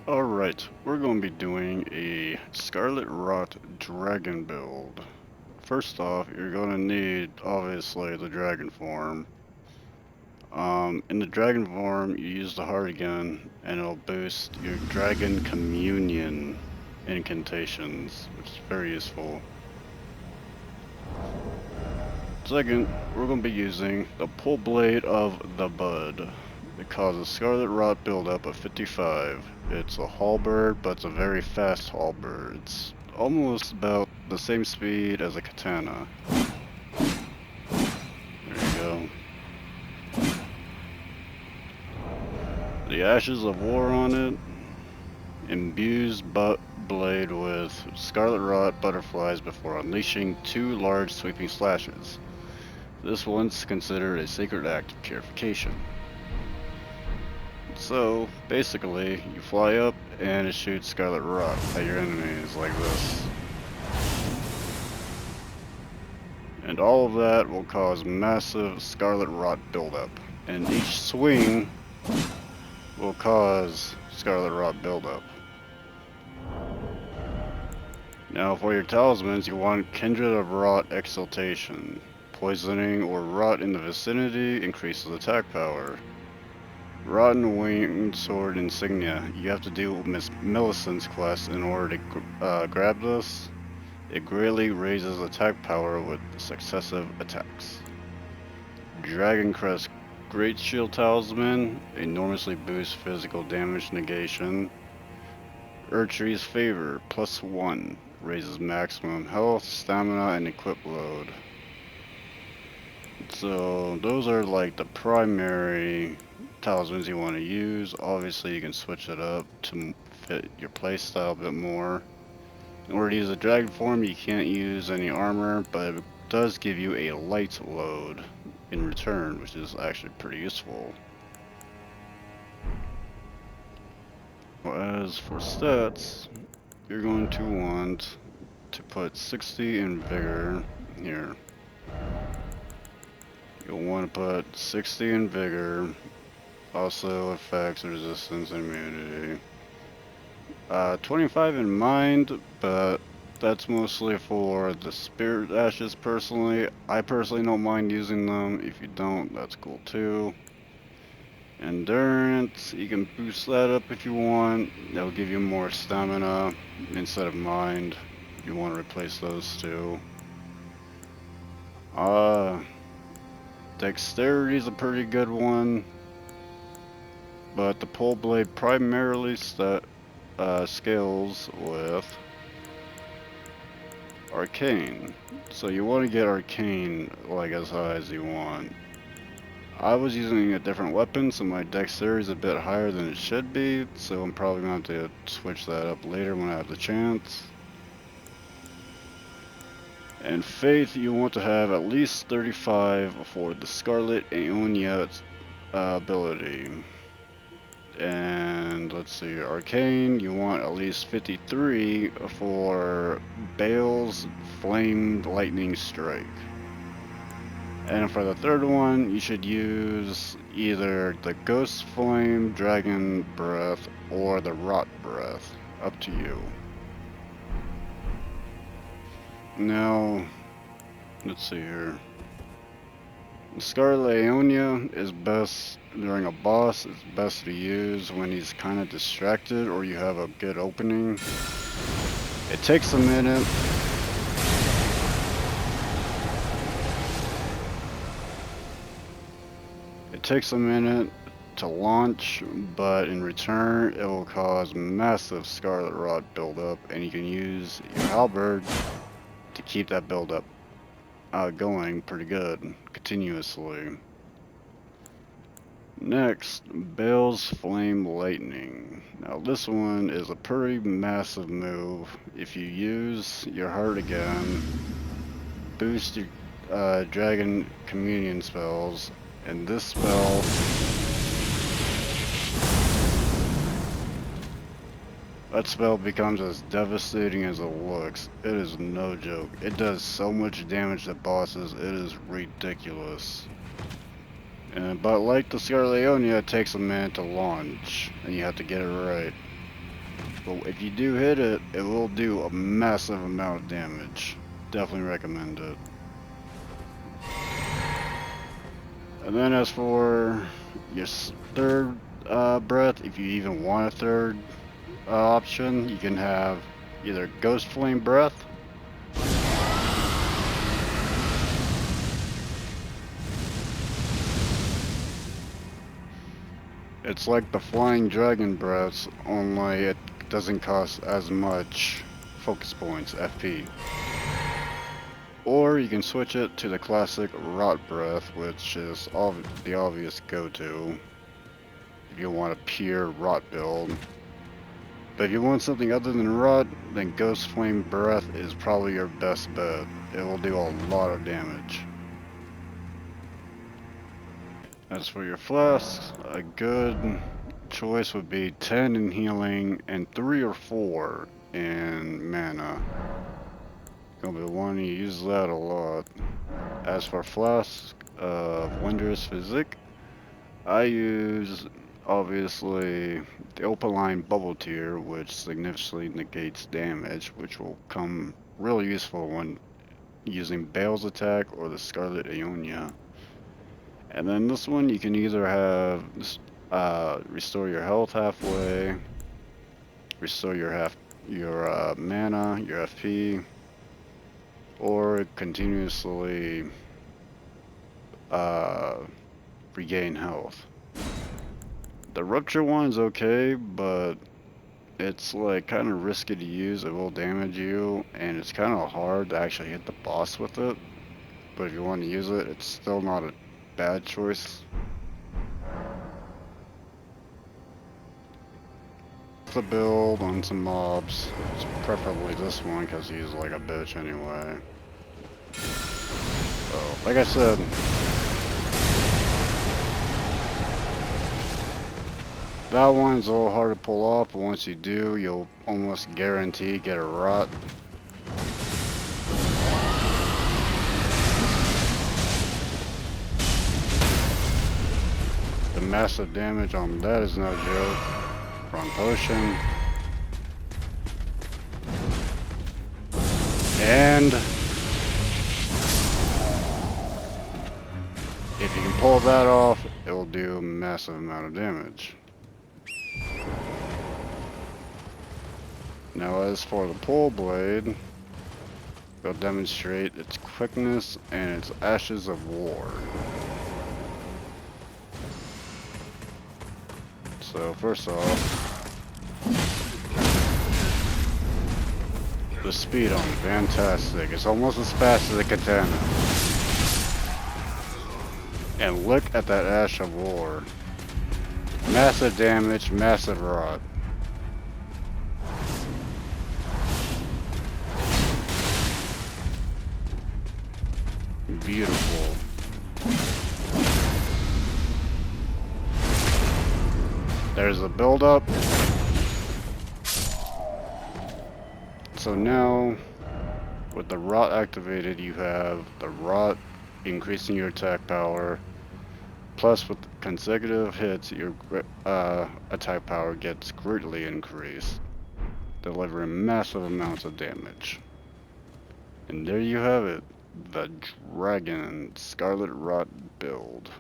Alright, we're going to be doing a Scarlet Rot dragon build. First off, you're going to need, obviously, the dragon form. In the dragon form, you use the heart again, and it'll boost your dragon communion incantations, which is very useful. Second, we're going to be using the pull blade of the bud. It causes Scarlet Rot buildup of 55. It's a halberd, but it's a very fast halberd. It's almost about the same speed as a katana. There you go. The Ashes of War on it imbues blade with Scarlet Rot butterflies before unleashing 2 large sweeping slashes. This once considered a sacred act of purification. So, basically, you fly up and it shoots Scarlet Rot at your enemies like this. And all of that will cause massive Scarlet Rot buildup. And each swing will cause Scarlet Rot buildup. Now for your talismans, you want Kindred of Rot Exaltation. Poisoning or rot in the vicinity increases attack power. Rotten Winged Sword Insignia. You have to do Miss Millicent's quest in order to grab this. It greatly raises attack power with successive attacks. Dragon Crest Great Shield Talisman. Enormously boosts physical damage negation. Erdtree's Favor +1. Raises maximum health, stamina, and equip load. So those are like the primary talismans you want to use. Obviously you can switch it up to fit your playstyle a bit more. In order to use a dragon form, you can't use any armor, but it does give you a light load in return, which is actually pretty useful. As for stats, you're going to want to put 60 in vigor here. You'll want to put 60 in vigor, also effects, resistance, and immunity. 25 in mind, but that's mostly for the spirit ashes personally. I personally don't mind using them. If you don't, that's cool too. Endurance, you can boost that up if you want. That'll give you more stamina instead of mind. You want to replace those two. Dexterity is a pretty good one, but the pull blade primarily scales with arcane. So you want to get arcane like as high as you want. I was using a different weapon, so my dexterity is a bit higher than it should be, so I'm probably going to have to switch that up later when I have the chance. And faith, you want to have at least 35 for the Scarlet Aeonia ability. And let's see, arcane, you want at least 53 for Bale's Flamed Lightning Strike. And for the third one, you should use either the Ghost Flame Dragon Breath or the Rot Breath. Up to you. Now, let's see here. Scarlet Aeonia is best during a boss. It's best to use when he's kind of distracted or you have a good opening. It takes a minute. It takes a minute to launch, but in return it will cause massive Scarlet Rot buildup, and you can use your halberd to keep that buildup going pretty good, continuously. Next, Bale's Flame Lightning. Now this one is a pretty massive move. If you use your heart again, boost your dragon communion spells, and this spell that spell becomes as devastating as it looks. It is no joke. It does so much damage to bosses, it is ridiculous. But like the Scarlet Rot, it takes a minute to launch, and you have to get it right. But if you do hit it, it will do a massive amount of damage. Definitely recommend it. And then as for your third breath, if you even want a third option, you can have either Ghost Flame Breath, it's like the Flying Dragon Breaths, only it doesn't cost as much focus points, FP. Or you can switch it to the classic Rot Breath, which is the obvious go-to if you want a pure Rot build. But if you want something other than Rot, then Ghost Flame Breath is probably your best bet. It will do a lot of damage. As for your flasks, a good choice would be 10 in healing and 3 or 4 in mana. Gonna be wanting to use that a lot. As for flasks of Wondrous Physique, I use obviously the Opaline Bubble Tier, which significantly negates damage, which will come really useful when using Bale's attack or the Scarlet Ionia. And then this one you can either have restore your health halfway, restore your mana, your FP, or continuously regain health. The rupture one's okay, but it's like kind of risky to use. It will damage you, and it's kind of hard to actually hit the boss with it. But if you want to use it, it's still not a bad choice. The build on some mobs. It's preferably this one because he's like a bitch anyway. So, like I said, that one's a little hard to pull off, but once you do, you'll almost guarantee get a rot. The massive damage on that is no joke. Wrong potion. And if you can pull that off, it will do a massive amount of damage. Now as for the pull blade, it'll demonstrate its quickness and its Ashes of War. So first off, the speed on it, fantastic. It's almost as fast as a katana. And look at that Ash of War. Massive damage, massive rot. Beautiful. There's a build-up. So now, with the Rot activated, you have the Rot increasing your attack power. Plus, with consecutive hits, your attack power gets greatly increased, delivering massive amounts of damage. And there you have it, the Dragon Scarlet Rot build.